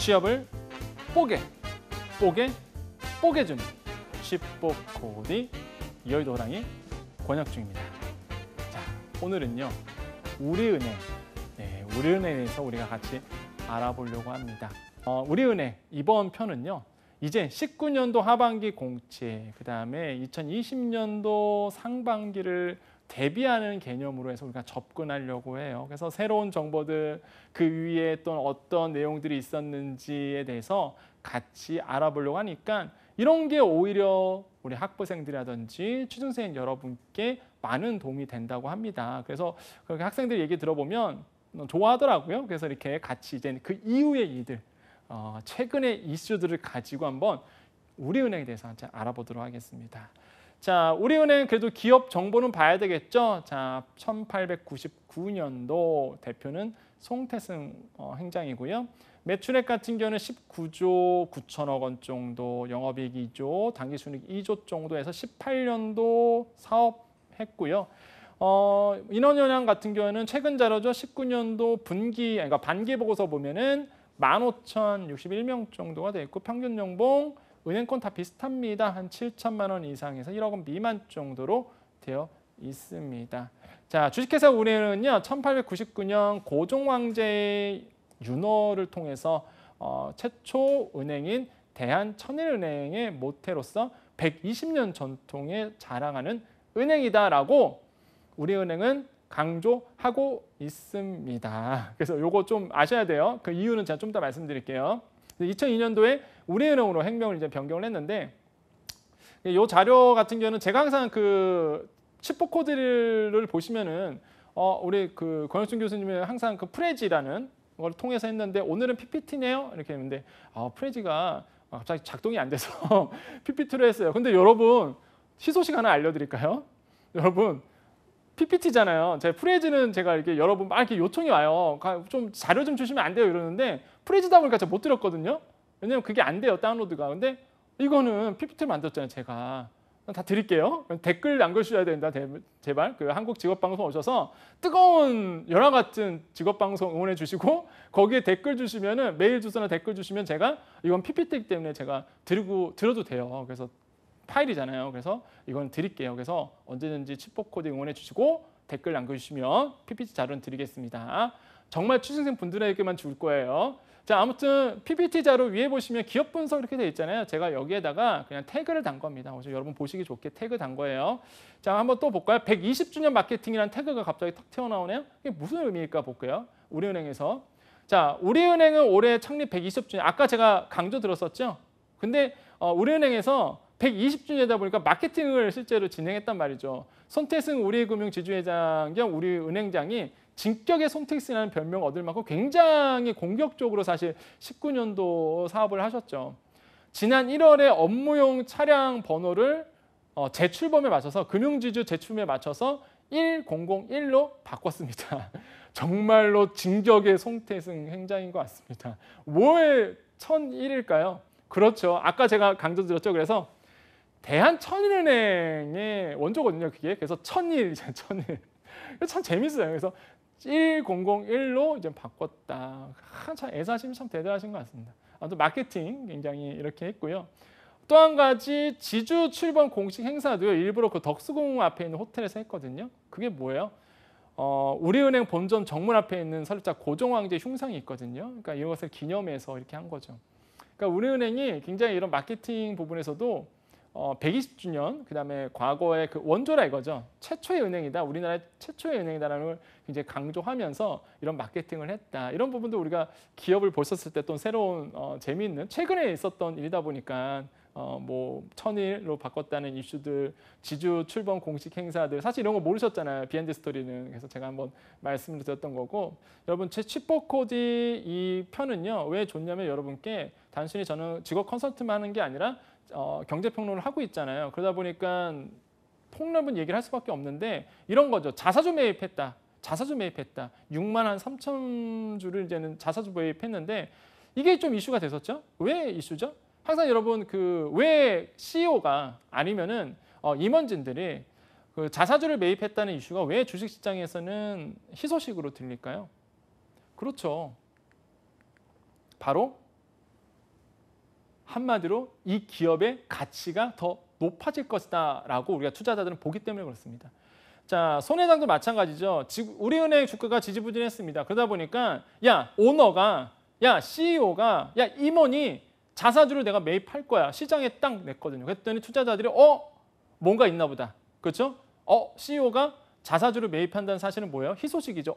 취업을 뽀개주는 칩복 코디 여의도 호랑이 권혁 중입니다. 자, 오늘은요 우리은행, 우리은행에서 우리가 같이 알아보려고 합니다. 우리은행 이번 편은요 이제 19년도 하반기 공채, 그 다음에 2020년도 상반기를 대비하는 개념으로 해서 우리가 접근하려고 해요. 그래서 새로운 정보들, 그 위에 또 어떤 내용들이 있었는지에 대해서 같이 알아보려고 하니까 이런 게 오히려 우리 학부생들이라든지 취준생 여러분께 많은 도움이 된다고 합니다. 그래서 그렇게 학생들 얘기 들어보면 좋아하더라고요. 그래서 이렇게 같이 이제 그 이후의 일들, 최근의 이슈들을 가지고 한번 우리은행에 대해서 알아보도록 하겠습니다. 자, 우리은행 그래도 기업 정보는 봐야 되겠죠. 자, 1899년도 대표는 송태승 행장이고요. 매출액 같은 경우는 19조 9천억 원 정도, 영업이익 2조, 당기순이익 2조 정도에서 18년도 사업했고요. 인원 영향 같은 경우에는 최근 자료죠. 19년도 분기, 그러니까 반기 보고서 보면은 15,061명 정도가 돼 있고 평균 연봉 은행권 다 비슷합니다. 한 7천만 원 이상에서 1억 원 미만 정도로 되어 있습니다. 자, 주식회사 우리은행은요 1899년 고종황제의 윤허를 통해서 최초 은행인 대한천일은행의 모태로서 120년 전통에 자랑하는 은행이다라고 우리은행은 강조하고 있습니다. 그래서 요거 좀 아셔야 돼요. 그 이유는 제가 좀 더 말씀드릴게요. 2002년도에 우리은행으로 행명을 이제 변경을 했는데 이 자료 같은 경우는 제가 항상 그 칩복 코드를 보시면은 우리 그 권혁준 교수님이 항상 그 프레지라는 걸 통해서 했는데 오늘은 PPT네요 이렇게 했는데 프레지가 갑자기 작동이 안 돼서 PPT로 했어요. 근데 여러분 희소식 하나 알려드릴까요? 여러분 PPT잖아요. 제 프레지는 제가 이렇게 여러분 막 이렇게 요청이 와요. 좀 자료 좀 주시면 안 돼요 이러는데 프레지다 보니까 제가 못 드렸거든요. 왜냐면 그게 안 돼요 다운로드가. 근데 이거는 PPT를 만들었잖아요 제가. 다 드릴게요. 댓글 남겨주셔야 된다 제발. 그 한국직업방송 오셔서 뜨거운 열화 같은 직업방송 응원해 주시고 거기에 댓글 주시면은 메일 주소나 댓글 주시면 제가 이건 PPT이기 때문에 제가 드려도 돼요. 그래서 파일이잖아요. 그래서 이건 드릴게요. 그래서 언제든지 칩복 코드 응원해 주시고 댓글 남겨주시면 PPT 자료는 드리겠습니다. 정말 취준생 분들에게만 줄 거예요. 자, 아무튼 PPT 자료 위에 보시면 기업 분석 이렇게 돼 있잖아요. 제가 여기에다가 그냥 태그를 단 겁니다. 그래서 여러분 보시기 좋게 태그 단 거예요. 자, 한번 또 볼까요? 120주년 마케팅이라는 태그가 갑자기 탁 튀어나오네요. 이게 무슨 의미일까 볼까요? 우리은행에서. 자, 우리은행은 올해 창립 120주년. 아까 제가 강조 들었었죠? 근데 우리은행에서 120주년이다 보니까 마케팅을 실제로 진행했단 말이죠. 손태승 우리금융지주회장 겸 우리은행장이 진격의 손택스라는 별명을 얻을 만큼 굉장히 공격적으로 사실 19년도 사업을 하셨죠. 지난 1월에 업무용 차량 번호를 제출범에 맞춰서 금융지주 제출범에 맞춰서 1001로 바꿨습니다. 정말로 진격의 손태승 행장인 것 같습니다. 왜 1001일까요? 그렇죠. 아까 제가 강조드렸죠. 그래서 대한천일은행의 원조거든요. 그게. 그래서 1001, 1001. 참 재밌어요. 그래서 1001로 이제 바꿨다. 참 애사심이 참 대단하신 것 같습니다. 아무튼 마케팅 굉장히 이렇게 했고요. 또 한 가지 지주 출범 공식 행사도요. 일부러 그 덕수궁 앞에 있는 호텔에서 했거든요. 그게 뭐예요? 우리은행 본점 정문 앞에 있는 설립자 고종황제 흉상이 있거든요. 그러니까 이것을 기념해서 이렇게 한 거죠. 그러니까 우리은행이 굉장히 이런 마케팅 부분에서도 120주년, 그다음에 과거의 그 원조라 이거죠. 최초의 은행이다. 우리나라의 최초의 은행이다라는 걸 굉장히 강조하면서 이런 마케팅을 했다. 이런 부분도 우리가 기업을 보셨을 때 또 새로운 재미있는 최근에 있었던 일이다 보니까 뭐 1001로 바꿨다는 이슈들, 지주 출범 공식 행사들 사실 이런 거 모르셨잖아요. 비하인드 스토리는. 그래서 제가 한번 말씀을 드렸던 거고 여러분 제 칩복 코디 이 편은요. 왜 좋냐면 여러분께 단순히 저는 직업 컨설팅만 하는 게 아니라 경제평론을 하고 있잖아요. 그러다 보니까 폭넓은 얘기를 할 수밖에 없는데 이런 거죠. 자사주 매입했다. 자사주 매입했다. 6만 한 3천 주를 이제는 자사주 매입했는데 이게 좀 이슈가 됐었죠. 왜 이슈죠? 항상 여러분 그 왜 CEO가 아니면은 임원진들이 그 자사주를 매입했다는 이슈가 왜 주식시장에서는 희소식으로 들릴까요? 그렇죠. 바로 한마디로 이 기업의 가치가 더 높아질 것이다라고 우리가 투자자들은 보기 때문에 그렇습니다. 자, 손해장도 마찬가지죠. 우리은행 주가가 지지부진했습니다. 그러다 보니까 야, 오너가, 야, CEO가, 야, 임원이 자사주를 내가 매입할 거야. 시장에 딱 냈거든요. 그랬더니 투자자들이 뭔가 있나 보다. 그렇죠? CEO가 자사주를 매입한다는 사실은 뭐예요? 희소식이죠.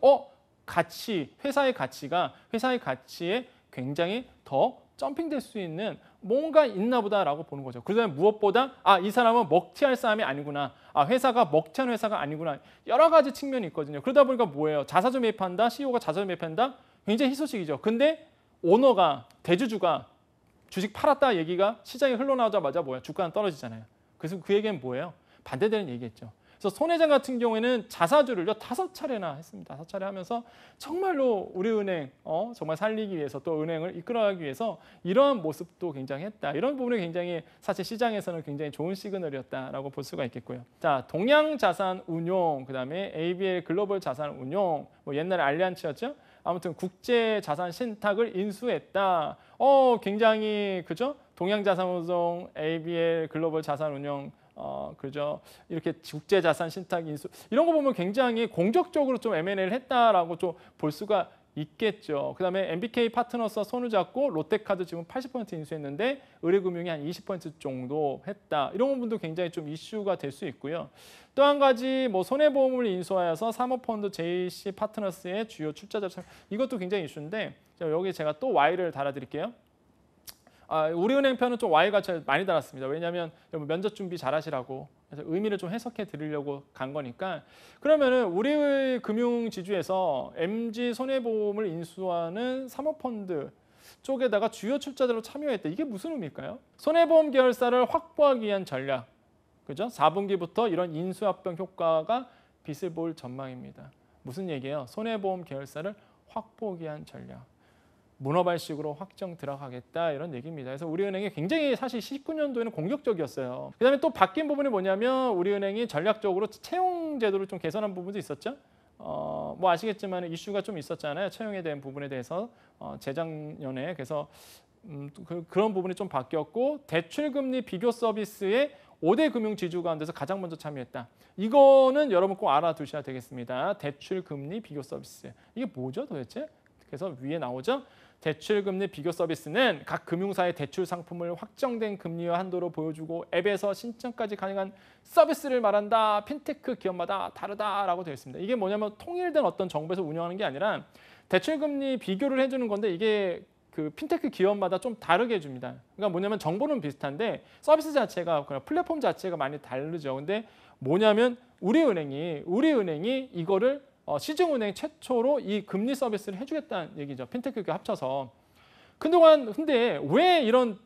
가치, 회사의 가치에 굉장히 더 점핑될 수 있는 뭔가 있나 보다라고 보는 거죠. 그다음에 무엇보다 이 사람은 먹튀할 사람이 아니구나. 회사가 먹튀한 회사가 아니구나. 여러 가지 측면이 있거든요. 그러다 보니까 뭐예요? 자사주 매입한다. CEO가 자사주 매입한다. 굉장히 희소식이죠. 근데 오너가, 대주주가 주식 팔았다 얘기가 시장에 흘러나오자마자 뭐예요? 주가는 떨어지잖아요. 그래서 그 얘기는 뭐예요? 반대되는 얘기겠죠. 그래서 손해장 같은 경우에는 자사주를요 5차례나 했습니다. 5차례 하면서 정말로 우리은행 정말 살리기 위해서 또 은행을 이끌어가기 위해서 이러한 모습도 굉장히 했다. 이런 부분이 굉장히 사실 시장에서는 굉장히 좋은 시그널이었다라고 볼 수가 있겠고요. 자, 동양자산운용, 그다음에 ABL 글로벌 자산운용, 뭐 옛날에 알리안츠였죠. 아무튼 국제 자산 신탁을 인수했다. 굉장히 그죠? 동양자산운용, ABL 글로벌 자산운용 그죠? 이렇게 국제자산 신탁 인수 이런 거 보면 굉장히 공격적으로 좀 M&A를 했다라고 좀 볼 수가 있겠죠. 그다음에 MBK 파트너스와 손을 잡고 롯데카드 지금 80% 인수했는데 의뢰금융이 한 20% 정도 했다. 이런 부분도 굉장히 좀 이슈가 될 수 있고요. 또 한 가지 뭐 손해보험을 인수하여서 사모펀드 JC 파트너스의 주요 출자자 이것도 굉장히 이슈인데 여기 제가 또 Y를 달아드릴게요. 우리은행 편은 좀 Y가 많이 달았습니다. 왜냐하면 면접 준비 잘하시라고 그래서 의미를 좀 해석해 드리려고 간 거니까. 그러면은 우리의 금융지주에서 MG 손해보험을 인수하는 사모펀드 쪽에다가 주요 출자자로 참여했다. 이게 무슨 의미일까요? 손해보험 계열사를 확보하기 위한 전략, 그죠? 4분기부터 이런 인수합병 효과가 빛을 볼 전망입니다. 무슨 얘기예요? 손해보험 계열사를 확보하기 위한 전략. 문어발식으로 확정 들어가겠다 이런 얘기입니다. 그래서 우리은행이 굉장히 사실 19년도에는 공격적이었어요. 그다음에 또 바뀐 부분이 뭐냐면 우리은행이 전략적으로 채용 제도를 좀 개선한 부분도 있었죠. 뭐 아시겠지만 이슈가 좀 있었잖아요. 채용에 대한 부분에 대해서 재작년에 그래서 그런 부분이 좀 바뀌었고 대출금리 비교 서비스에 5대 금융지주 가운데서 가장 먼저 참여했다. 이거는 여러분 꼭 알아두셔야 되겠습니다. 대출금리 비교 서비스. 이게 뭐죠 도대체? 그래서 위에 나오죠. 대출금리 비교 서비스는 각 금융사의 대출 상품을 확정된 금리와 한도로 보여주고 앱에서 신청까지 가능한 서비스를 말한다. 핀테크 기업마다 다르다라고 되어 있습니다. 이게 뭐냐면 통일된 어떤 정보에서 운영하는 게 아니라 대출금리 비교를 해주는 건데 이게 그 핀테크 기업마다 좀 다르게 해줍니다. 그러니까 뭐냐면 정보는 비슷한데 서비스 자체가 플랫폼 자체가 많이 다르죠. 근데 뭐냐면 우리은행이 이거를 시중은행 최초로 이 금리 서비스를 해주겠다는 얘기죠. 핀테크가 합쳐서. 근데 왜 이런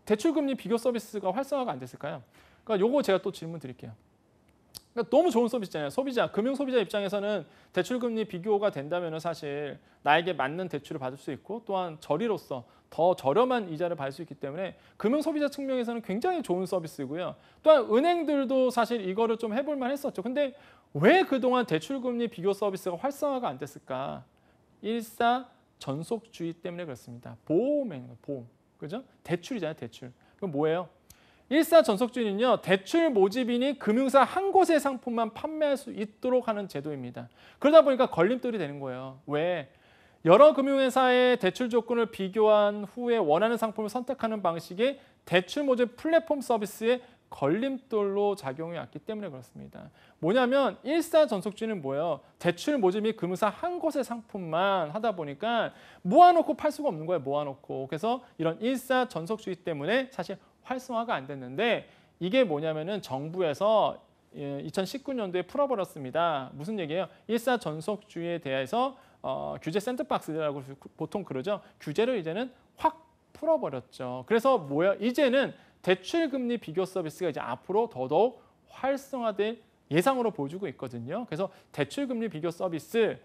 대출금리 비교 서비스가 활성화가 안 됐을까요? 그러니까 요거 제가 또 질문 드릴게요. 그러니까 너무 좋은 서비스잖아요. 금융 소비자 입장에서는 대출금리 비교가 된다면 사실 나에게 맞는 대출을 받을 수 있고 또한 저리로서 더 저렴한 이자를 받을 수 있기 때문에 금융 소비자 측면에서는 굉장히 좋은 서비스고요. 또한 은행들도 사실 이거를 좀 해볼 만 했었죠. 근데 왜 그동안 대출금리 비교 서비스가 활성화가 안 됐을까? 일사전속주의 때문에 그렇습니다. 보험. 그죠? 대출이잖아요, 대출. 그럼 뭐예요? 일사전속주의는요, 대출 모집인이 금융사 한 곳의 상품만 판매할 수 있도록 하는 제도입니다. 그러다 보니까 걸림돌이 되는 거예요. 왜? 여러 금융회사의 대출 조건을 비교한 후에 원하는 상품을 선택하는 방식의 대출 모집 플랫폼 서비스의 걸림돌로 작용해 왔기 때문에 그렇습니다. 뭐냐면 일사전속주의는 뭐예요? 대출 모집이 금융사 한 곳의 상품만 하다 보니까 모아놓고 팔 수가 없는 거예요. 모아놓고. 그래서 이런 일사전속주의 때문에 사실 활성화가 안 됐는데 이게 뭐냐면은 정부에서 2019년도에 풀어버렸습니다. 무슨 얘기예요? 일사전속주의에 대해서 규제 샌드박스라고 보통 그러죠. 규제를 이제는 확 풀어버렸죠. 그래서 뭐야? 이제는 대출금리 비교 서비스가 이제 앞으로 더더욱 활성화될 예상으로 보여주고 있거든요. 그래서 대출금리 비교 서비스,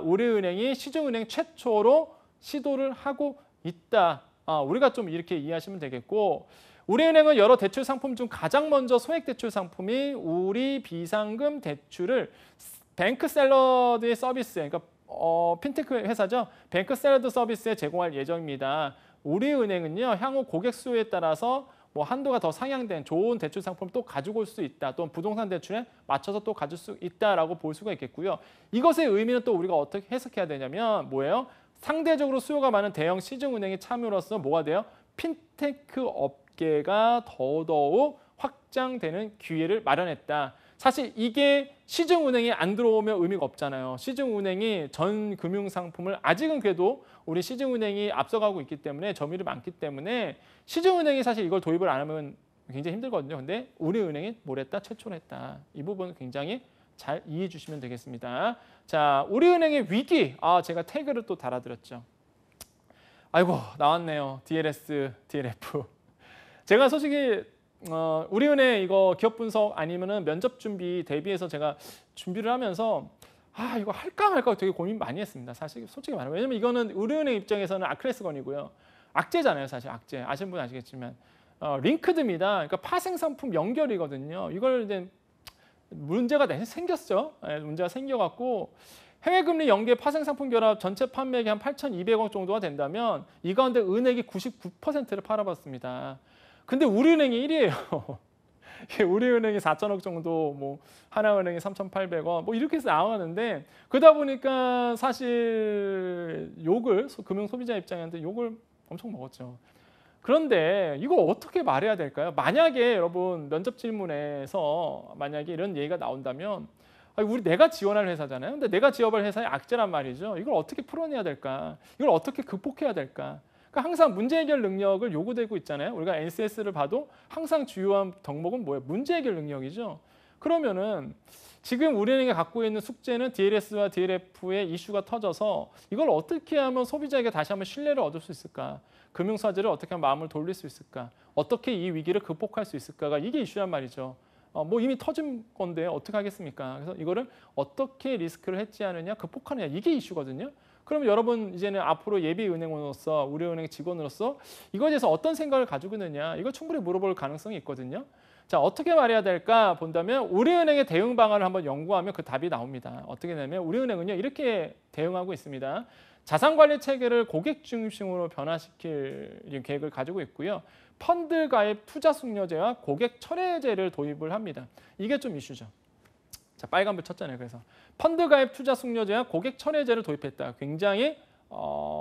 우리은행이 시중은행 최초로 시도를 하고 있다. 우리가 좀 이렇게 이해하시면 되겠고, 우리은행은 여러 대출 상품 중 가장 먼저 소액 대출 상품이 우리 비상금 대출을 뱅크샐러드의 서비스, 그러니까 핀테크 회사죠. 뱅크샐러드 서비스에 제공할 예정입니다. 우리은행은요 향후 고객 수요에 따라서 뭐 한도가 더 상향된 좋은 대출 상품을 또 가지고 올 수 있다. 또는 부동산 대출에 맞춰서 또 가질 수 있다라고 볼 수가 있겠고요. 이것의 의미는 또 우리가 어떻게 해석해야 되냐면 뭐예요? 상대적으로 수요가 많은 대형 시중은행이 참여로서 뭐가 돼요? 핀테크 업계가 더더욱 확장되는 기회를 마련했다. 사실 이게 시중은행이 안 들어오면 의미가 없잖아요. 시중은행이 전 금융상품을 아직은 그래도 우리 시중은행이 앞서가고 있기 때문에 점유율이 많기 때문에 시중은행이 사실 이걸 도입을 안 하면 굉장히 힘들거든요. 근데 우리은행이 뭘 했다? 최초로 했다. 이 부분 굉장히 잘 이해해 주시면 되겠습니다. 자, 우리은행의 위기. 제가 태그를 또 달아드렸죠. 아이고 나왔네요. DLS, DLF. 제가 솔직히 우리은행 이거 기업 분석 아니면은 면접 준비 대비해서 제가 준비를 하면서 이거 할까 말까 되게 고민 많이 했습니다. 사실 솔직히 말하면 왜냐면 이거는 우리은행 입장에서는 아크레스건이고요. 악재잖아요, 사실 악재. 아시는 분 아시겠지만 링크드입니다. 그러니까 파생 상품 연결이거든요. 이걸 이제 문제가 생겼죠. 문제가 생겨갖고 해외 금리 연계 파생 상품 결합 전체 판매액이 한 8,200억 정도가 된다면 이 가운데 은행이 99%를 팔아봤습니다. 근데 우리은행이 1위예요. 우리은행이 4천억 정도, 뭐 하나은행이 3,800억, 뭐 이렇게 해서 나오는데 그러다 보니까 사실 욕을 금융 소비자 입장에서 욕을 엄청 먹었죠. 그런데 이걸 어떻게 말해야 될까요? 만약에 여러분 면접 질문에서 만약에 이런 얘기가 나온다면 내가 지원할 회사잖아요. 근데 내가 지원할 회사의 악재란 말이죠. 이걸 어떻게 풀어내야 될까? 이걸 어떻게 극복해야 될까? 그러니까 항상 문제 해결 능력을 요구되고 있잖아요. 우리가 NCS를 봐도 항상 주요한 덕목은 뭐예요? 문제 해결 능력이죠. 그러면은 지금 우리은행이 갖고 있는 숙제는 DLS와 DLF의 이슈가 터져서 이걸 어떻게 하면 소비자에게 다시 한번 신뢰를 얻을 수 있을까? 금융사들을 어떻게 하면 마음을 돌릴 수 있을까? 어떻게 이 위기를 극복할 수 있을까가 이게 이슈란 말이죠. 뭐 이미 터진 건데 어떻게 하겠습니까? 그래서 이거를 어떻게 리스크를 해지하느냐, 극복하느냐 이게 이슈거든요. 그럼 여러분 이제는 앞으로 예비은행원으로서 우리은행 직원으로서 이거에 대해서 어떤 생각을 가지고 있느냐 이거 충분히 물어볼 가능성이 있거든요. 자, 어떻게 말해야 될까 본다면 우리은행의 대응 방안을 한번 연구하면 그 답이 나옵니다. 어떻게 되냐면 우리은행은요 이렇게 대응하고 있습니다. 자산관리 체계를 고객 중심으로 변화시킬 계획을 가지고 있고요. 펀드 가입 투자 숙려제와 고객 철회제를 도입을 합니다. 이게 좀 이슈죠. 자, 빨간불 쳤잖아요. 그래서 펀드 가입 투자 숙려제와 고객 철회제를 도입했다. 굉장히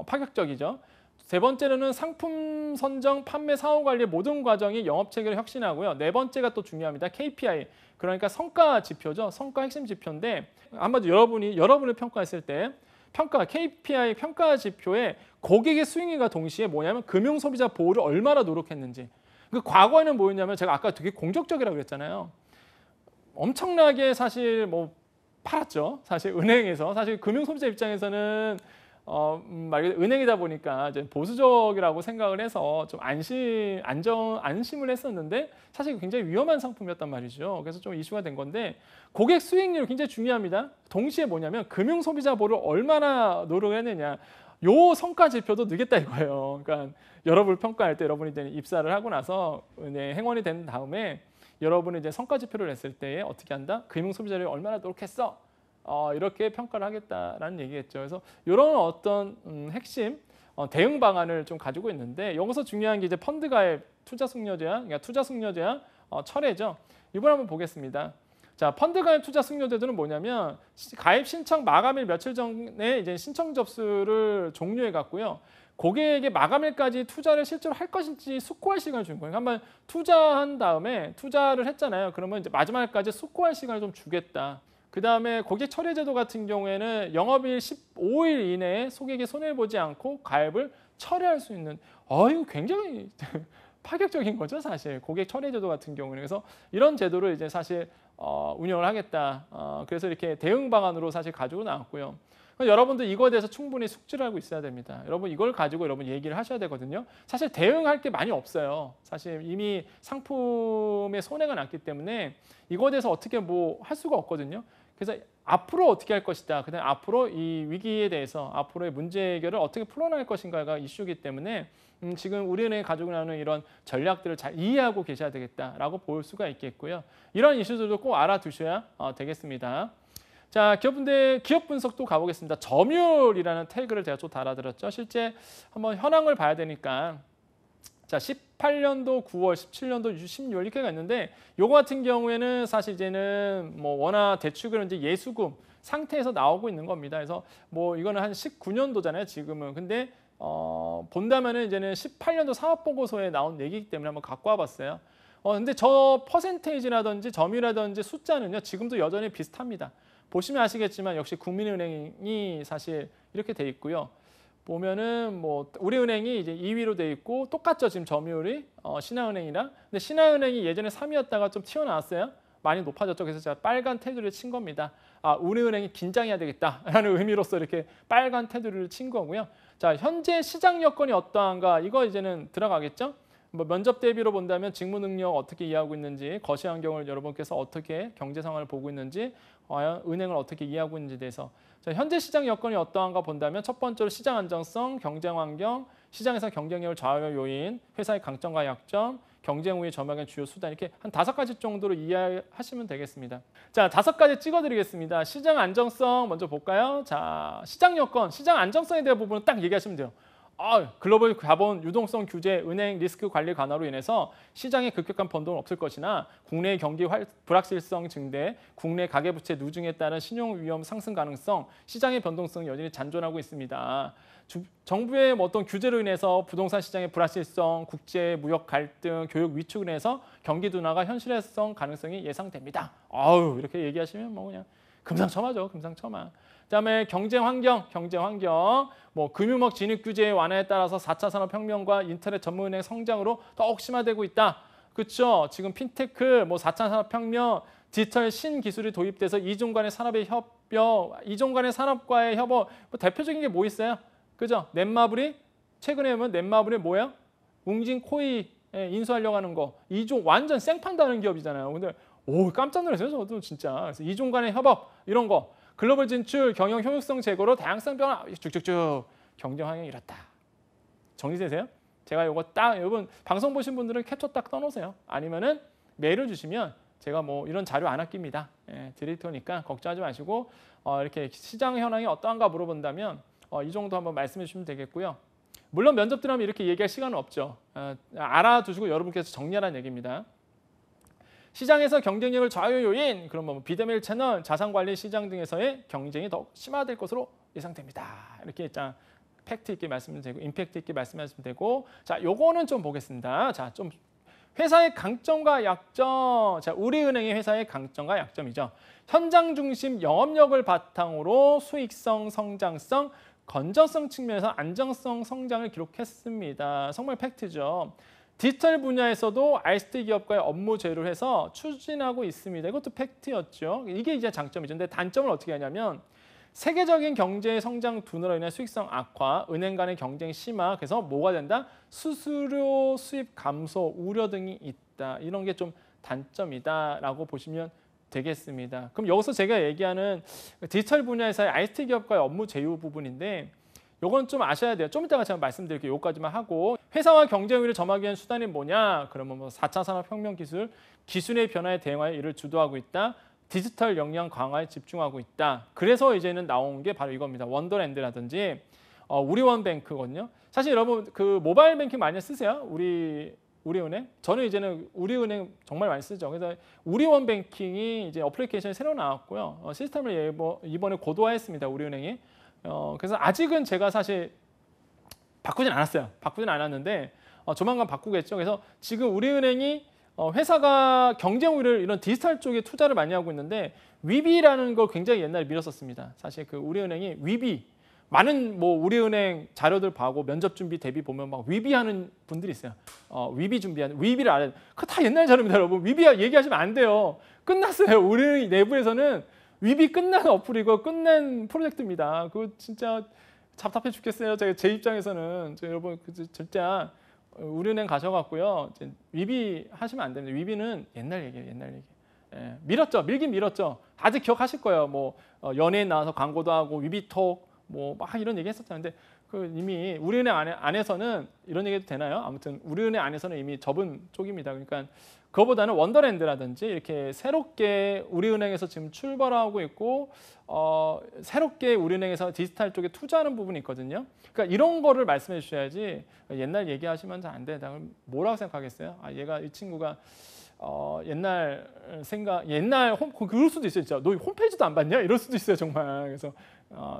파격적이죠. 세 번째로는 상품 선정, 판매, 사후 관리 모든 과정이 영업 체계를 혁신하고요. 네 번째가 또 중요합니다. KPI. 그러니까 성과 지표죠. 성과 핵심 지표인데 한마디로 여러분을 평가했을 때 KPI 평가 지표에 고객의 수익률과 동시에 뭐냐면 금융 소비자 보호를 얼마나 노력했는지. 그 과거에는 뭐였냐면 제가 아까 되게 공격적이라고 그랬잖아요. 엄청나게 사실 뭐 팔았죠. 사실 은행에서 사실 금융 소비자 입장에서는 말 그대로 은행이다 보니까 이제 보수적이라고 생각을 해서 좀 안심을 했었는데 사실 굉장히 위험한 상품이었단 말이죠. 그래서 좀 이슈가 된 건데 고객 수익률 굉장히 중요합니다. 동시에 뭐냐면 금융 소비자 보호를 얼마나 노력했느냐. 요 성과 지표도 넣겠다 이거예요. 그러니까 여러분을 평가할 때 여러분이 이제 입사를 하고 나서 행원이 된 다음에 여러분이 이제 성과 지표를 냈을 때 어떻게 한다? 금융 소비자를 얼마나 노력했어? 이렇게 평가를 하겠다라는 얘기겠죠. 그래서 이런 어떤 핵심 대응 방안을 좀 가지고 있는데 여기서 중요한 게 이제 펀드 가입 투자 숙려제야, 그러니까 투자 숙려제야 철회죠. 이번 한번 보겠습니다. 자, 펀드 가입 투자 숙려제도는 뭐냐면 가입 신청 마감일 며칠 전에 이제 신청 접수를 종료해 갔고요. 고객에게 마감일까지 투자를 실제로 할 것인지 숙고할 시간을 준 거예요. 한번 투자한 다음에 투자를 했잖아요. 그러면 이제 마지막까지 숙고할 시간을 좀 주겠다. 그 다음에 고객 철회 제도 같은 경우에는 영업일 15일 이내에 소액에 손해를 보지 않고 가입을 철회할 수 있는 이거 굉장히 파격적인 거죠, 사실. 고객 철회 제도 같은 경우는. 그래서 이런 제도를 이제 사실 운영을 하겠다. 그래서 이렇게 대응 방안으로 사실 가지고 나왔고요. 여러분들 이거에 대해서 충분히 숙지를 하고 있어야 됩니다. 여러분 이걸 가지고 여러분 얘기를 하셔야 되거든요. 사실 대응할 게 많이 없어요. 사실 이미 상품의 손해가 났기 때문에 이거에 대해서 어떻게 뭐 할 수가 없거든요. 그래서 앞으로 어떻게 할 것이다. 그다음에 앞으로 이 위기에 대해서 앞으로의 문제 해결을 어떻게 풀어나갈 것인가가 이슈이기 때문에 지금 우리은행이 가지고 나오는 이런 전략들을 잘 이해하고 계셔야 되겠다라고 볼 수가 있겠고요. 이런 이슈들도 꼭 알아두셔야 되겠습니다. 자, 기업 분석도 가보겠습니다. 점유율이라는 태그를 제가 좀 달아드렸죠. 실제 한번 현황을 봐야 되니까. 자, 18년도 9월, 17년도 16월 이렇게가 있는데 요거 같은 경우에는 사실 이제는 뭐 워낙 대출은 이제 예수금 상태에서 나오고 있는 겁니다. 그래서 뭐 이거는 한 19년도잖아요, 지금은. 근데 본다면은 이제는 18년도 사업보고서에 나온 얘기이기 때문에 한번 갖고 와봤어요. 근데 저 퍼센테이지라든지 점유라든지 숫자는요, 지금도 여전히 비슷합니다. 보시면 아시겠지만 역시 국민은행이 사실 이렇게 돼 있고요. 보면은 뭐 우리은행이 이제 2위로 돼 있고 똑같죠, 지금 점유율이 신한은행이랑. 근데 신한은행이 예전에 3위였다가 좀 튀어나왔어요. 많이 높아졌죠. 그래서 제가 빨간 테두리를 친 겁니다. 아, 우리은행이 긴장해야 되겠다라는 의미로서 이렇게 빨간 테두리를 친 거고요. 자, 현재 시장 여건이 어떠한가? 이거 이제는 들어가겠죠? 뭐 면접 대비로 본다면 직무 능력 어떻게 이해하고 있는지, 거시 환경을 여러분께서 어떻게 경제 상황을 보고 있는지, 은행을 어떻게 이해하고 있는지에 대해서. 자, 현재 시장 여건이 어떠한가 본다면 첫 번째로 시장 안정성, 경쟁 환경, 시장에서 경쟁력을 좌우 요인, 회사의 강점과 약점, 경쟁 우위 점약의 주요 수단, 이렇게 한 5가지 정도로 이해하시면 되겠습니다. 자, 5가지 찍어드리겠습니다. 시장 안정성 먼저 볼까요? 자, 시장 여건, 시장 안정성에 대한 부분은 딱 얘기하시면 돼요. 글로벌 자본 유동성 규제, 은행 리스크 관리 강화로 인해서 시장에 급격한 변동은 없을 것이나 국내 경기 불확실성 증대, 국내 가계부채 누중에 따른 신용 위험 상승 가능성, 시장의 변동성은 여전히 잔존하고 있습니다. 정부의 어떤 규제로 인해서 부동산 시장의 불확실성, 국제 무역 갈등, 교육 위축으로 인해서 경기 둔화가 현실성 가능성이 예상됩니다. 이렇게 얘기하시면 뭐 그냥 금상첨화죠, 금상첨화. 그다음에 경쟁 환경, 뭐 금융업 진입 규제 완화에 따라서 4차 산업혁명과 인터넷 전문은행 성장으로 더욱 심화되고 있다. 그렇죠? 지금 핀테크, 뭐 4차 산업혁명, 디지털 신기술이 도입돼서 이종 간의 산업의 협력, 이종 간의 산업과의 협업, 뭐 대표적인 게 뭐 있어요? 그죠? 넷마블이 최근에 보면 넷마블이 뭐야? 웅진 코이 인수하려고 하는 거. 이종 완전 생판다는 기업이잖아요. 근데 깜짝 놀랐어요. 저도 진짜. 그래서 이종 간의 협업 이런 거. 글로벌 진출, 경영 효율성 제고로 다양성 변화, 쭉쭉쭉 경쟁 환경이 이렇다. 정리되세요? 제가 이거 딱 여러분 방송 보신 분들은 캡처 딱 떠놓으세요. 아니면은 메일을 주시면 제가 뭐 이런 자료 안 아낍니다. 드릴 테니까 걱정하지 마시고 이렇게 시장 현황이 어떠한가 물어본다면 이 정도 한번 말씀해 주시면 되겠고요. 물론 면접 들어가면 이렇게 얘기할 시간은 없죠. 알아두시고 여러분께서 정리하라는 얘기입니다. 시장에서 경쟁력을 좌우 요인, 그럼 뭐 비대면 채널, 자산관리 시장 등에서의 경쟁이 더 심화될 것으로 예상됩니다. 이렇게 일단 팩트 있게 말씀드리면 되고, 임팩트 있게 말씀하시면 되고, 자, 요거는 좀 보겠습니다. 자, 좀 회사의 강점과 약점. 자, 우리은행의 회사의 강점과 약점이죠. 현장 중심 영업력을 바탕으로 수익성, 성장성, 건전성 측면에서 안정성 성장을 기록했습니다. 정말 팩트죠. 디지털 분야에서도 ICT 기업과의 업무 제휴를 해서 추진하고 있습니다. 이것도 팩트였죠. 이게 이제 장점이죠. 근데 단점을 어떻게 하냐면 세계적인 경제 성장 둔화로 인한 수익성 악화, 은행 간의 경쟁 심화, 그래서 뭐가 된다? 수수료 수입 감소 우려 등이 있다. 이런 게 좀 단점이다라고 보시면 되겠습니다. 그럼 여기서 제가 얘기하는 디지털 분야에서의 ICT 기업과의 업무 제휴 부분인데 요건 좀 아셔야 돼요. 좀 이따가 제가 말씀드릴게요. 요까지만 하고 회사와 경쟁 우위를 점하기 위한 수단이 뭐냐? 그러면 뭐 4차 산업혁명 기술의 변화에 대응하여 이를 주도하고 있다. 디지털 역량 강화에 집중하고 있다. 그래서 이제는 나온 게 바로 이겁니다. 원더랜드라든지 우리원뱅크거든요. 사실 여러분 그 모바일 뱅킹 많이 쓰세요? 우리은행? 저는 이제는 우리은행 정말 많이 쓰죠. 그래서 우리원뱅킹이 이제 어플리케이션이 새로 나왔고요. 시스템을 이번에 고도화했습니다. 우리은행이. 그래서 아직은 제가 사실 바꾸진 않았어요. 바꾸진 않았는데 조만간 바꾸겠죠. 그래서 지금 우리은행이 회사가 경쟁 우위를 이런 디지털 쪽에 투자를 많이 하고 있는데 위비라는 걸 굉장히 옛날에 밀었었습니다. 사실 그 우리은행이 위비 많은 뭐 우리은행 자료들 봐고 면접 준비 대비 보면 막 위비하는 분들이 있어요. 위비 준비하는 위비를 알아요. 그거 다 옛날 자료입니다, 여러분. 위비 얘기하시면 안 돼요. 끝났어요. 우리은행 내부에서는 위비 끝난 어플이고 끝난 프로젝트입니다. 그거 진짜 답답해 죽겠어요. 제 입장에서는 여러분 절대 우리은행 가셔갖고요. 위비 하시면 안 됩니다. 위비는 옛날 얘기예요. 옛날 얘기. 밀었죠. 밀긴 밀었죠. 다들 기억하실 거예요. 뭐 연예인 나와서 광고도 하고 위비톡 뭐 막 이런 얘기 했었는데 이미 우리은행 안에서는 이런 얘기도 되나요? 아무튼 우리은행 안에서는 이미 접은 쪽입니다. 그러니까 그거보다는 원더랜드라든지 이렇게 새롭게 우리은행에서 지금 출발하고 있고 새롭게 우리은행에서 디지털 쪽에 투자하는 부분이 있거든요. 그러니까 이런 거를 말씀해 주셔야지 옛날 얘기하시면 잘 안 된다. 그럼 뭐라고 생각하겠어요? 얘가 이 친구가 옛날 그럴 수도 있어요. 진짜 너 홈페이지도 안 봤냐? 이럴 수도 있어요, 정말. 그래서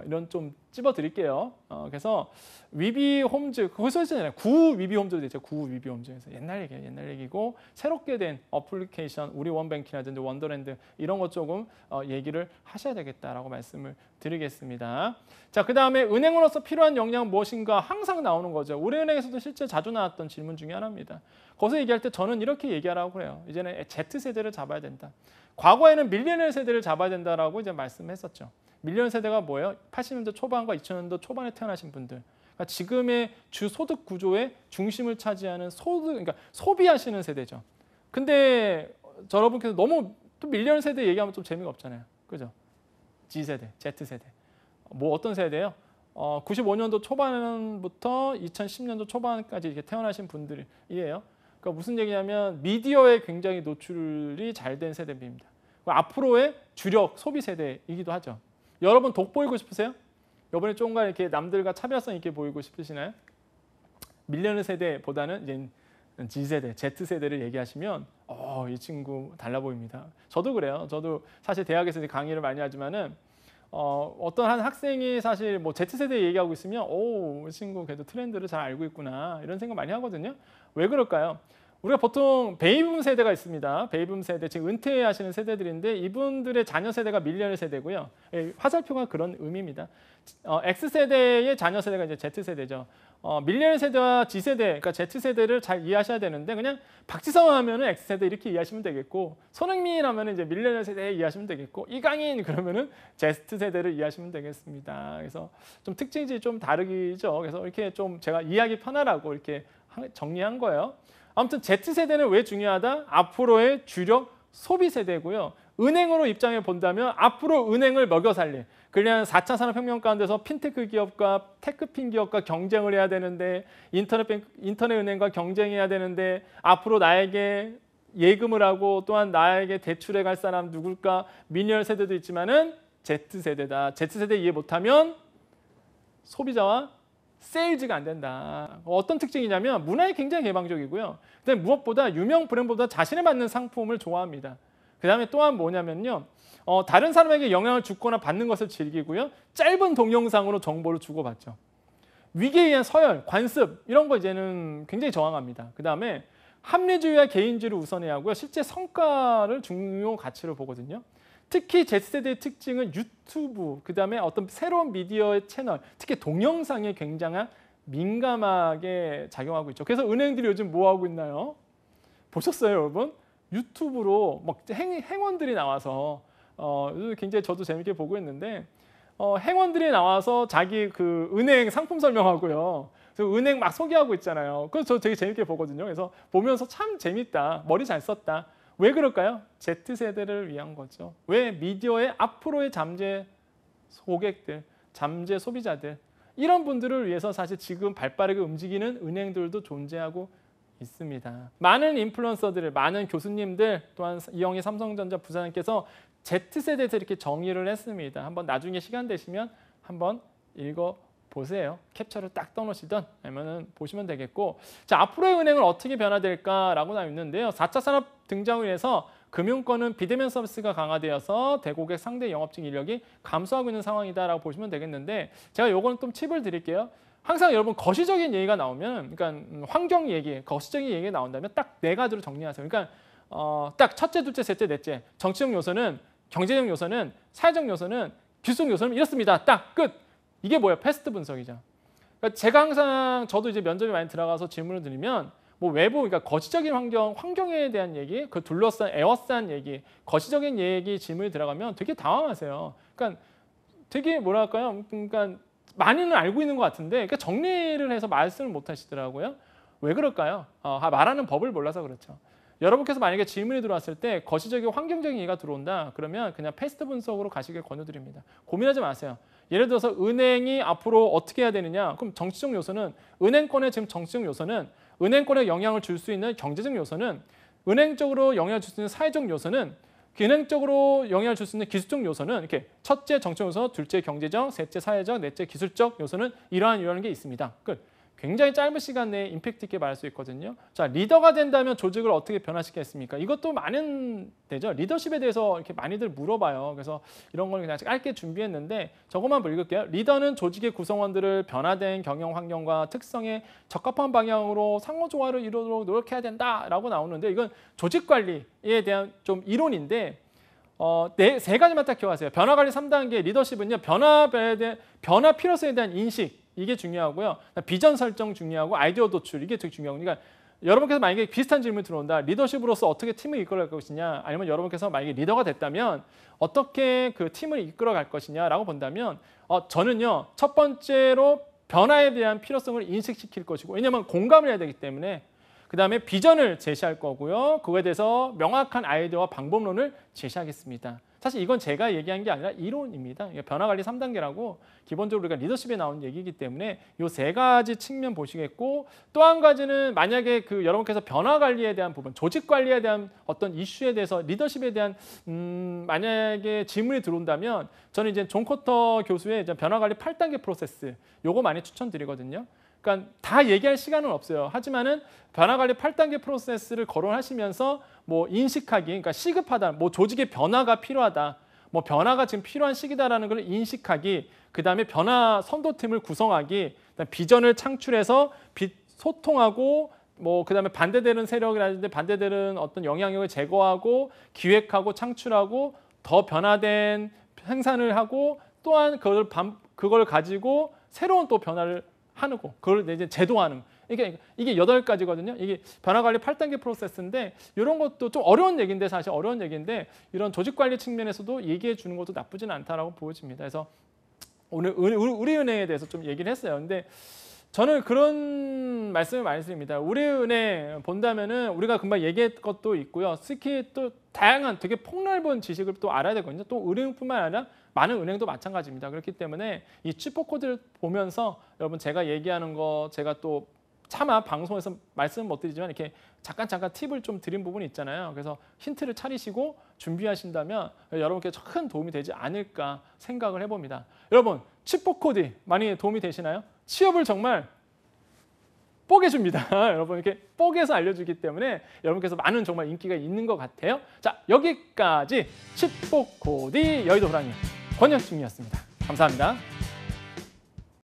이런 좀 찝어드릴게요. 그래서 위비홈즈 그거 써 있잖아요. 구 위비홈즈도 되죠. 구 위비홈즈에서 옛날 얘기고 새롭게 된 어플리케이션 우리 원뱅킹이라든지 원더랜드 이런 것 조금 얘기를 하셔야 되겠다라고 말씀을 드리겠습니다. 자, 그 다음에 은행으로서 필요한 역량은 무엇인가 항상 나오는 거죠. 우리은행에서도 실제 자주 나왔던 질문 중에 하나입니다. 거기서 얘기할 때 저는 이렇게 얘기하라고 그래요. 이제는 Z세대를 잡아야 된다. 과거에는 밀레니얼 세대를 잡아야 된다라고 이제 말씀했었죠. 밀레니얼 세대가 뭐예요? 80년대 초반과 2000년대 초반에 태어나신 분들. 그러니까 지금의 주 소득 구조의 중심을 차지하는 그러니까 소비하시는 세대죠. 근데 여러분께서 너무 또 밀레니얼 세대 얘기하면 좀 재미가 없잖아요. 그죠? G세대, Z세대. 뭐 어떤 세대예요? 95년도 초반부터 2010년도 초반까지 이렇게 태어나신 분들이에요. 그러니까 무슨 얘기냐면 미디어에 굉장히 노출이 잘 된 세대입니다. 앞으로의 주력 소비 세대이기도 하죠. 여러분 돋보이고 싶으세요? 이번에 조금가 이렇게 남들과 차별성 있게 보이고 싶으시나요? 밀레니얼 세대보다는 이제 G세대, Z세대를 얘기하시면 이 친구 달라 보입니다. 저도 그래요. 저도 사실 대학에서 강의를 많이 하지만은 어떤 한 학생이 사실 뭐 Z세대 얘기하고 있으면 이 친구 그래도 트렌드를 잘 알고 있구나 이런 생각 많이 하거든요. 왜 그럴까요? 우리가 보통 베이비붐 세대가 있습니다. 베이비붐 세대, 지금 은퇴하시는 세대들인데 이분들의 자녀 세대가 밀레니얼 세대고요. 화살표가 그런 의미입니다. X세대의 자녀 세대가 이제 Z세대죠. 밀레니얼 세대와 G세대, 그러니까 Z세대를 잘 이해하셔야 되는데 그냥 박지성 하면은 X세대 이렇게 이해하시면 되겠고 손흥민 하면은 이제 밀레니얼 세대 이해하시면 되겠고 이강인 그러면은 Z세대를 이해하시면 되겠습니다. 그래서 좀 특징이 좀 다르기죠. 그래서 이렇게 좀 제가 이해하기 편하라고 이렇게 정리한 거예요. 아무튼 Z세대는 왜 중요하다? 앞으로의 주력 소비 세대고요. 은행으로 입장해 본다면 앞으로 은행을 먹여 살릴 그냥 4차 산업혁명 가운데서 핀테크 기업과 테크핀 기업과 경쟁을 해야 되는데 인터넷 은행과 경쟁해야 되는데 앞으로 나에게 예금을 하고 또한 나에게 대출해 갈 사람 누굴까? 밀레니얼 세대도 있지만은 Z세대다. Z세대 이해 못하면 소비자와 세일즈가 안 된다. 어떤 특징이냐면 문화에 굉장히 개방적이고요. 근데 무엇보다 유명 브랜드보다 자신에 맞는 상품을 좋아합니다. 그 다음에 또한 뭐냐면요. 다른 사람에게 영향을 주거나 받는 것을 즐기고요. 짧은 동영상으로 정보를 주고받죠. 위기에 의한 서열, 관습 이런 거 이제는 굉장히 저항합니다. 그 다음에 합리주의와 개인주의를 우선해야 하고요. 실제 성과를 중요 가치로 보거든요. 특히 Z세대의 특징은 유튜브, 그 다음에 어떤 새로운 미디어의 채널, 특히 동영상에 굉장한 민감하게 작용하고 있죠. 그래서 은행들이 요즘 뭐 하고 있나요? 보셨어요, 여러분? 유튜브로 막 행원들이 나와서 굉장히 저도 재밌게 보고 있는데 행원들이 나와서 자기 그 은행 상품 설명하고요. 그래서 은행 막 소개하고 있잖아요. 그래서 저 되게 재밌게 보거든요. 그래서 보면서 참 재밌다. 머리 잘 썼다. 왜 그럴까요? Z세대를 위한 거죠. 왜? 미디어의 앞으로의 잠재 고객들, 잠재 소비자들 이런 분들을 위해서 사실 지금 발빠르게 움직이는 은행들도 존재하고 있습니다. 많은 인플루언서들, 많은 교수님들 또한 이영희 삼성전자 부사장님께서 Z세대에서 이렇게 정의를 했습니다. 한번 나중에 시간 되시면 한번 읽어보세요. 캡처를 딱 떠놓으시든 아니면 보시면 되겠고 자 앞으로의 은행은 어떻게 변화될까라고 나와 있는데요. 4차 산업 등장으로 인해서 금융권은 비대면 서비스가 강화되어서 대고객 상대 영업직 인력이 감소하고 있는 상황이다라고 보시면 되겠는데 제가 요거는 좀 팁을 드릴게요. 항상 여러분 거시적인 얘기가 나오면 그러니까 환경 얘기, 거시적인 얘기가 나온다면 딱 네 가지로 정리하세요. 그러니까 딱 첫째, 둘째, 셋째, 넷째 정치적 요소는 경제적 요소는 사회적 요소는 기술적 요소는 이렇습니다. 딱 끝. 이게 뭐예요? 패스트 분석이죠. 그러니까 제가 항상 저도 이제 면접에 많이 들어가서 질문을 드리면 뭐 외부 그러니까 거시적인 환경에 대한 얘기, 그 둘러싼 에워싼 얘기, 거시적인 얘기 질문이 들어가면 되게 당황하세요. 그러니까 되게 뭐랄까요? 그러니까 많이는 알고 있는 것 같은데 그러니까 정리를 해서 말씀을 못 하시더라고요. 왜 그럴까요? 말하는 법을 몰라서 그렇죠. 여러분께서 만약에 질문이 들어왔을 때 거시적이고 환경적인 얘기가 들어온다 그러면 그냥 패스트 분석으로 가시길 권유드립니다. 고민하지 마세요. 예를 들어서 은행이 앞으로 어떻게 해야 되느냐? 그럼 정치적 요소는 은행권의 지금 정치적 요소는 은행권에 영향을 줄 수 있는 경제적 요소는 은행적으로 영향을 줄 수 있는 사회적 요소는 은행적으로 영향을 줄 수 있는 기술적 요소는 이렇게 첫째 정책 요소, 둘째 경제적, 셋째 사회적, 넷째 기술적 요소는 이러한 게 있습니다. 굉장히 짧은 시간 내에 임팩트 있게 말할 수 있거든요. 자, 리더가 된다면 조직을 어떻게 변화시키겠습니까? 이것도 많은 되죠. 리더십에 대해서 이렇게 많이들 물어봐요. 그래서 이런 걸 그냥 짧게 준비했는데 저것만 읽을게요. 리더는 조직의 구성원들을 변화된 경영 환경과 특성에 적합한 방향으로 상호조화를 이루도록 노력해야 된다라고 나오는데 이건 조직 관리에 대한 좀 이론인데 세 가지만 딱 기억하세요. 변화 관리 3단계 리더십은요. 변화 필요성에 대한 인식 이게 중요하고요. 비전 설정 중요하고 아이디어 도출 이게 되게 중요하고 그러니까 여러분께서 만약에 비슷한 질문 들어온다. 리더십으로서 어떻게 팀을 이끌어갈 것이냐 아니면 여러분께서 만약에 리더가 됐다면 어떻게 그 팀을 이끌어갈 것이냐라고 본다면 저는요. 첫 번째로 변화에 대한 필요성을 인식시킬 것이고 왜냐하면 공감을 해야 되기 때문에 그다음에 비전을 제시할 거고요. 그거에 대해서 명확한 아이디어와 방법론을 제시하겠습니다. 사실 이건 제가 얘기한 게 아니라 이론입니다. 변화관리 3단계라고 기본적으로 우리가 리더십에 나온 얘기이기 때문에 이 세 가지 측면 보시겠고 또 한 가지는 만약에 여러분께서 변화관리에 대한 부분, 조직관리에 대한 어떤 이슈에 대해서 리더십에 대한 만약에 질문이 들어온다면 저는 이제 존 코터 교수의 이제 변화관리 8단계 프로세스 요거 많이 추천드리거든요. 그러니까 다 얘기할 시간은 없어요. 하지만은 변화관리 8단계 프로세스를 거론하시면서 뭐 인식하기, 그러니까 시급하다, 뭐 조직의 변화가 필요하다, 뭐 변화가 지금 필요한 시기다라는 걸 인식하기, 그 다음에 변화 선도팀을 구성하기, 그다음에 비전을 창출해서 소통하고, 뭐 그 다음에 반대되는 세력이라든지 반대되는 어떤 영향력을 제거하고, 기획하고, 창출하고, 더 변화된 생산을 하고, 또한 그걸 가지고 새로운 또 변화를 하고 그걸 이제 제도화하는 이게 8가지거든요. 이게 변화관리 8단계 프로세스인데 이런 것도 좀 어려운 얘기인데 사실 어려운 얘기인데 이런 조직관리 측면에서도 얘기해 주는 것도 나쁘진 않다라고 보여집니다. 그래서 오늘 우리은행에 대해서 좀 얘기를 했어요. 근데 저는 그런 말씀을 많이 드립니다. 우리은행 본다면은 우리가 금방 얘기했던 것도 있고요. 특히 또 다양한 되게 폭넓은 지식을 또 알아야 되거든요. 또 은행뿐만 아니라 많은 은행도 마찬가지입니다. 그렇기 때문에 이 치포 코드를 보면서 여러분 제가 얘기하는 거 제가 또 차마 방송에서 말씀은 못 드리지만 이렇게 잠깐 팁을 좀 드린 부분이 있잖아요. 그래서 힌트를 차리시고 준비하신다면 여러분께 큰 도움이 되지 않을까 생각을 해봅니다. 여러분 치포 코드 많이 도움이 되시나요? 취업을 정말 뽀개줍니다. 여러분 이렇게 뽀개서 알려주기 때문에 여러분께서 많은 정말 인기가 있는 것 같아요. 자, 여기까지 치포 코드 여의도 호랑이 권혁중이었습니다. 감사합니다.